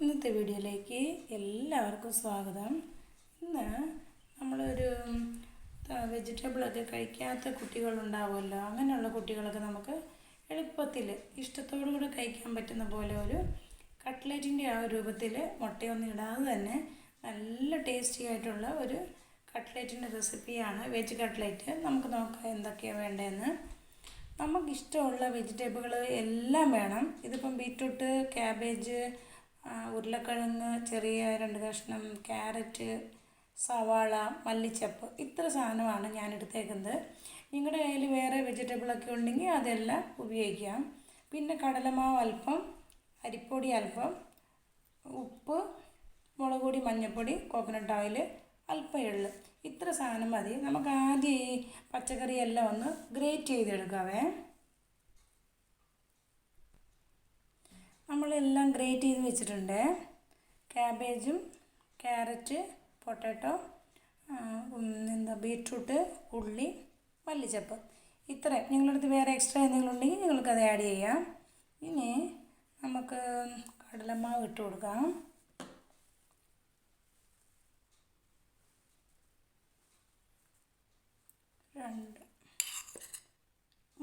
ഇന്നത്തെ വീഡിയോയിലേക്ക് എല്ലാവർക്കും സ്വാഗതം. ഇന്ന് നമ്മളൊരു വെജിറ്റബിളൊക്കെ കഴിക്കാത്ത കുട്ടികളുണ്ടാവുമല്ലോ. അങ്ങനെയുള്ള കുട്ടികളൊക്കെ നമുക്ക് എളുപ്പത്തിൽ ഇഷ്ടത്തോടു കൂടി കഴിക്കാൻ പറ്റുന്ന പോലെ ഒരു കട്ട്ലറ്റിൻ്റെ ആ രൂപത്തിൽ മുട്ടയൊന്നും ഇടാതെ തന്നെ നല്ല ടേസ്റ്റി ആയിട്ടുള്ള ഒരു കട്ട്ലറ്റിൻ്റെ റെസിപ്പിയാണ് വെജ് കട്ട്ലറ്റ്. നമുക്ക് നോക്കാം എന്തൊക്കെയാണ് വേണ്ടതെന്ന്. നമുക്കിഷ്ടമുള്ള വെജിറ്റബിൾ എല്ലാം വേണം. ഇതിപ്പം ബീറ്റ്റൂട്ട്, ക്യാബേജ്, ഉരുളക്കിഴങ്ങ്, ചെറിയ 2 കഷ്ണം ക്യാരറ്റ്, സവാള, മല്ലിച്ചപ്പ്, ഇത്ര സാധനമാണ് ഞാൻ എടുത്തേക്കുന്നത്. നിങ്ങളുടെ കയ്യിൽ വേറെ വെജിറ്റബിളൊക്കെ ഉണ്ടെങ്കിൽ അതെല്ലാം ഉപയോഗിക്കാം. പിന്നെ കടലമാവ് അല്പം, അരിപ്പൊടി അല്പം, ഉപ്പ്, മുളക് പൊടി, മഞ്ഞൾപ്പൊടി, കോക്കനട്ട് ഓയിൽ, അല്പം എള്ള്, ഇത്ര സാധനം മതി. നമുക്ക് ആദ്യം ഈ പച്ചക്കറിയെല്ലാം ഒന്ന് ഗ്രേറ്റ് ചെയ്തെടുക്കാവേ. നമ്മളെല്ലാം ഗ്രേറ്റ് ചെയ്ത് വെച്ചിട്ടുണ്ട്. ക്യാബേജും, ക്യാരറ്റ്, പൊട്ടാറ്റോ, ബീറ്റ്റൂട്ട്, ഉള്ളി, മല്ലിച്ചപ്പ്, ഇത്രയും. നിങ്ങളുടെ അടുത്ത് വേറെ എക്സ്ട്രാ എന്തെങ്കിലും ഉണ്ടെങ്കിൽ നിങ്ങൾക്കത് ആഡ് ചെയ്യാം. ഇനി നമുക്ക് കടലമാവ് ഇട്ട് കൊടുക്കാം.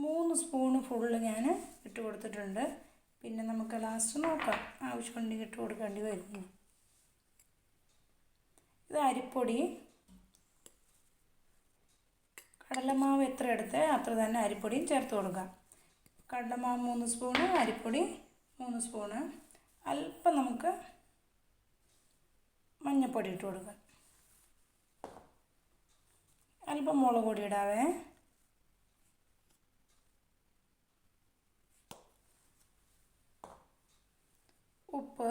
മൂന്ന് സ്പൂണ് ഫുള്ള് ഞാൻ ഇട്ട് കൊടുത്തിട്ടുണ്ട്. പിന്നെ നമുക്ക് ലാസ്റ്റ് നോക്കാം, ആവശ്യമുണ്ടെങ്കിൽ ഇട്ട് കൊടുക്കേണ്ടി വരും. ഇത് അരിപ്പൊടി. കടലമാവ് എത്ര എടുത്ത് അത്ര തന്നെ അരിപ്പൊടിയും ചേർത്ത് കൊടുക്കാം. കടലമാവ് 3 സ്പൂണ്, അരിപ്പൊടി 3 സ്പൂണ്. അല്പം നമുക്ക് മഞ്ഞൾപ്പൊടി ഇട്ട് കൊടുക്കാം. അല്പം മുളക് പൊടി ഇടാവേ. ഉപ്പ്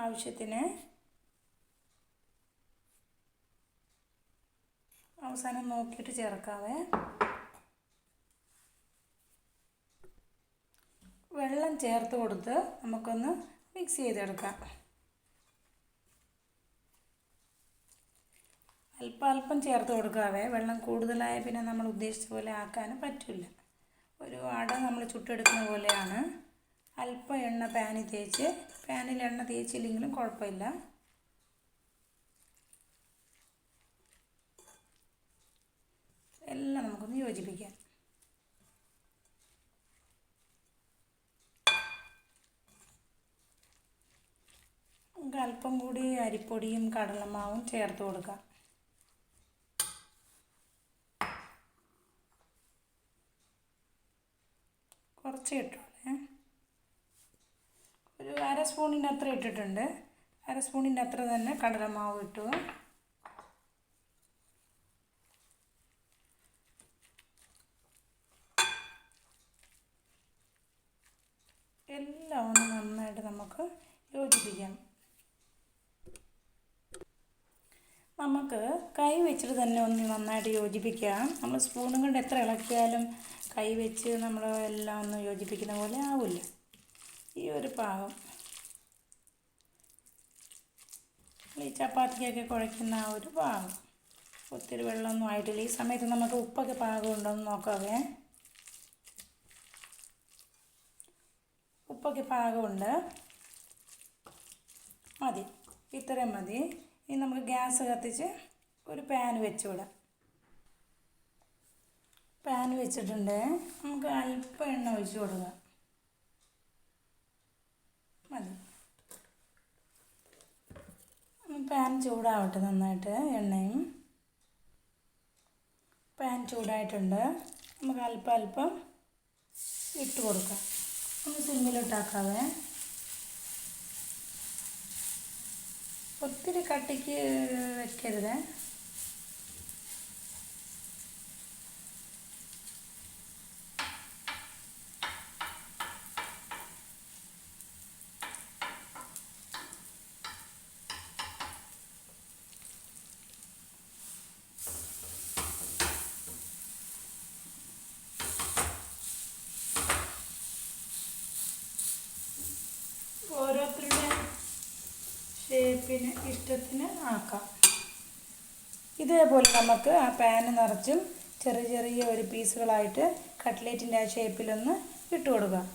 ആവശ്യത്തിന്. അവസാനം നോക്കിയിട്ട് ചേർക്കാവേ. വെള്ളം ചേർത്ത് കൊടുത്ത് നമുക്കൊന്ന് മിക്സ് ചെയ്തെടുക്കാം. അല്പം ചേർത്ത് കൊടുക്കാവേ. വെള്ളം കൂടുതലായ പിന്നെ നമ്മൾ ഉദ്ദേശിച്ച പോലെ ആക്കാൻ പറ്റില്ല. ഒരു അട നമ്മൾ ചുട്ടെടുക്കുന്ന പോലെയാണ്. അല്പം എണ്ണ പാനിൽ തേച്ച്, പാനിൽ എണ്ണ തേച്ചില്ലെങ്കിലും കുഴപ്പമില്ല. എല്ലാം നമുക്കൊന്ന് യോജിപ്പിക്കാം. നമുക്ക് അല്പം കൂടി അരിപ്പൊടിയും കടലമാവും ചേർത്ത് കൊടുക്കാം. കുറച്ച് ഇട്ടോളേ. ഒരു 1/2 സ്പൂണിൻ്റെ അത്ര ഇട്ടിട്ടുണ്ട്. 1/2 സ്പൂണിൻ്റെ അത്ര തന്നെ കടലമാവ് ഇട്ടു. എല്ലാം ഒന്ന് നന്നായിട്ട് നമുക്ക് യോജിപ്പിക്കാം. നമുക്ക് കൈ വെച്ചിട്ട് തന്നെ ഒന്ന് നന്നായിട്ട് യോജിപ്പിക്കാം. നമ്മൾ സ്പൂണും കൊണ്ട് എത്ര ഇളക്കിയാലും കൈ വെച്ച് നമ്മൾ എല്ലാം ഒന്ന് യോജിപ്പിക്കുന്ന പോലെ ആവില്ല. ഈ ഒരു പാകം, ഈ ചപ്പാത്തിക്കൊക്കെ കുഴയ്ക്കുന്ന ആ ഒരു പാകം. ഒത്തിരി വെള്ളമൊന്നും ആയിട്ടില്ല. ഈ സമയത്ത് നമുക്ക് ഉപ്പൊക്കെ പാകമുണ്ടോ എന്ന് നോക്കാവേ. ഉപ്പൊക്കെ പാകമുണ്ട്, മതി, ഇത്രയും മതി. ഇനി നമുക്ക് ഗ്യാസ് കത്തിച്ച് ഒരു പാൻ വെച്ച് വിടാം. പാൻ വെച്ചിട്ടുണ്ട്. നമുക്ക് അല്പം എണ്ണ ഒഴിച്ച് കൊടുക്കാം. മതി. പാൻ ചൂടാവട്ടെ നന്നായിട്ട്. എണ്ണയും പാൻ ചൂടായിട്ടുണ്ട്. നമുക്ക് അല്പം ഇട്ട് കൊടുക്കാം. ഒന്ന് സിമ്മിലിട്ടാക്കാവേ. ഒത്തിരി കട്ടിക്ക് വെക്കരുത്. ഓരോരുത്തരുടെ ഷേപ്പിന് ഇഷ്ടത്തിന് ആക്കാം. ഇതേപോലെ നമുക്ക് ആ പാന് നിറച്ചും ചെറിയ ഒരു പീസുകളായിട്ട് കട്ട്ലേറ്റിൻ്റെ ആ ഷേപ്പിലൊന്ന് ഇട്ട് കൊടുക്കാം.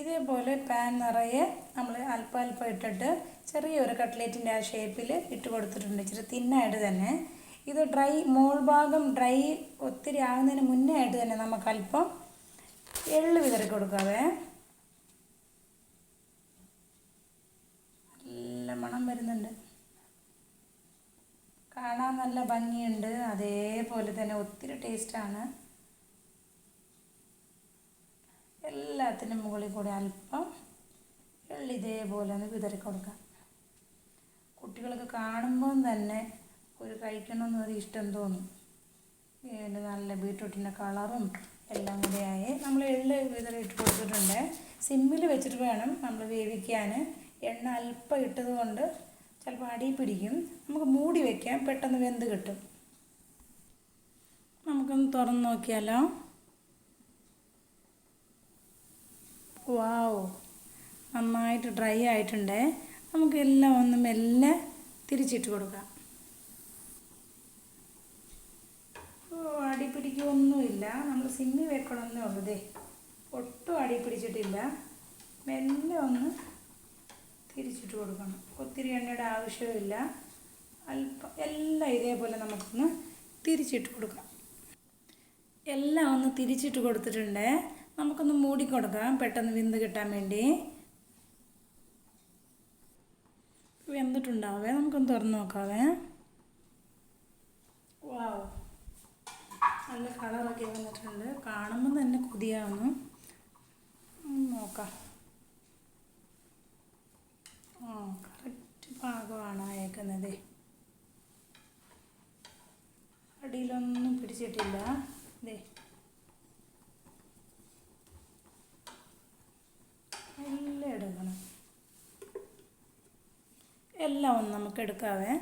ഇതേപോലെ പാൻ നിറയെ നമ്മൾ അല്പം അല്പം ഇട്ടിട്ട് ചെറിയൊരു കട്ട്ലേറ്റിൻ്റെ ആ ഷേപ്പിൽ ഇട്ട് കൊടുത്തിട്ടുണ്ട്, ഇച്ചിരി തിന്നായിട്ട് തന്നെ. ഇത് മോൾ ഭാഗം ഡ്രൈ ഒത്തിരി ആകുന്നതിന് മുന്നേ ആയിട്ട് തന്നെ നമുക്ക് അല്പം എള്ള് വിതറി കൊടുക്കാവേ. നല്ല മണം വരുന്നുണ്ട്, കാണാൻ നല്ല ഭംഗിയുണ്ട്, അതേപോലെ തന്നെ ഒത്തിരി ടേസ്റ്റാണ്. എല്ലാത്തിനും മുകളിൽ കൂടി അല്പം എള്ളി ഇതേപോലെ ഒന്ന് വിതറി കൊടുക്കാം. കുട്ടികൾക്ക് കാണുമ്പം തന്നെ ഒരു കഴിക്കണമെന്നൊരു ഇഷ്ടം തോന്നും. നല്ല ബീട്രൂട്ടിൻ്റെ കളറും എല്ലാം കൂടിയായി നമ്മൾ എള്ള് വിതറിയിട്ട് കൊടുത്തിട്ടുണ്ട്. സിമ്മിൽ വെച്ചിട്ട് വേണം നമ്മൾ വേവിക്കാൻ. എണ്ണ അല്പം ഇട്ടത് കൊണ്ട് ചിലപ്പോൾ അടി പിടിക്കും. നമുക്ക് മൂടി വയ്ക്കാം, പെട്ടെന്ന് വെന്ത് കിട്ടും. നമുക്കൊന്ന് തുറന്ന് നോക്കിയാലോ. വാവ്, നന്നായിട്ട് ഡ്രൈ ആയിട്ടുണ്ട്. നമുക്കെല്ലാം ഒന്ന് മെല്ലെ തിരിച്ചിട്ട് കൊടുക്കാം. അടി പിടിക്കുകയൊന്നുമില്ല, നമ്മൾ സിമ്മി വെക്കണമെന്നേ ഉള്ളൂ. ഒട്ടും അടി പിടിച്ചിട്ടില്ല. മെല്ലെ ഒന്ന് തിരിച്ചിട്ട് കൊടുക്കണം, ഒത്തിരി എണ്ണയുടെ ആവശ്യമില്ല. അല്പം എല്ലാം ഇതേപോലെ നമുക്കൊന്ന് തിരിച്ചിട്ട് കൊടുക്കാം. എല്ലാം ഒന്ന് തിരിച്ചിട്ട് കൊടുത്തിട്ടുണ്ട്. നമുക്കൊന്ന് മൂടിക്കൊടുക്കാം പെട്ടെന്ന് വെന്ത് കിട്ടാൻ വേണ്ടി. വെന്തിട്ടുണ്ടാവേ, നമുക്കൊന്ന് തുറന്ന് നോക്കാവേ. വാവ്, നല്ല കളറൊക്കെ വന്നിട്ടുണ്ട്, കാണുമ്പോൾ തന്നെ കൊതിയാവുന്നു. നോക്കാം. കറക്റ്റ് പാകമാണ് ആയേക്കുന്നത്. അടിയിലൊന്നും പിടിച്ചിട്ടില്ല. എല്ലാം എടുക്കണം. എല്ലാം ഒന്ന് നമുക്ക് എടുക്കാവേ.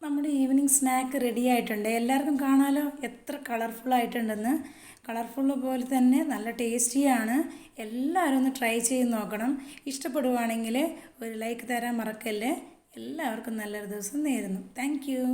നമ്മുടെ ഈവനിങ് സ്നാക്ക് റെഡി ആയിട്ടുണ്ട്. എല്ലാവർക്കും കാണാമല്ലോ എത്ര കളർഫുള്ളായിട്ടുണ്ടെന്ന്. കളർഫുള്ള് പോലെ തന്നെ നല്ല ടേസ്റ്റിയാണ്. എല്ലാവരും ഒന്ന് ട്രൈ ചെയ്ത് നോക്കണം. ഇഷ്ടപ്പെടുവാണെങ്കിൽ ഒരു ലൈക്ക് തരാൻ മറക്കല്ലേ. എല്ലാവർക്കും നല്ലൊരു ദിവസം നേരുന്നു. Thank you.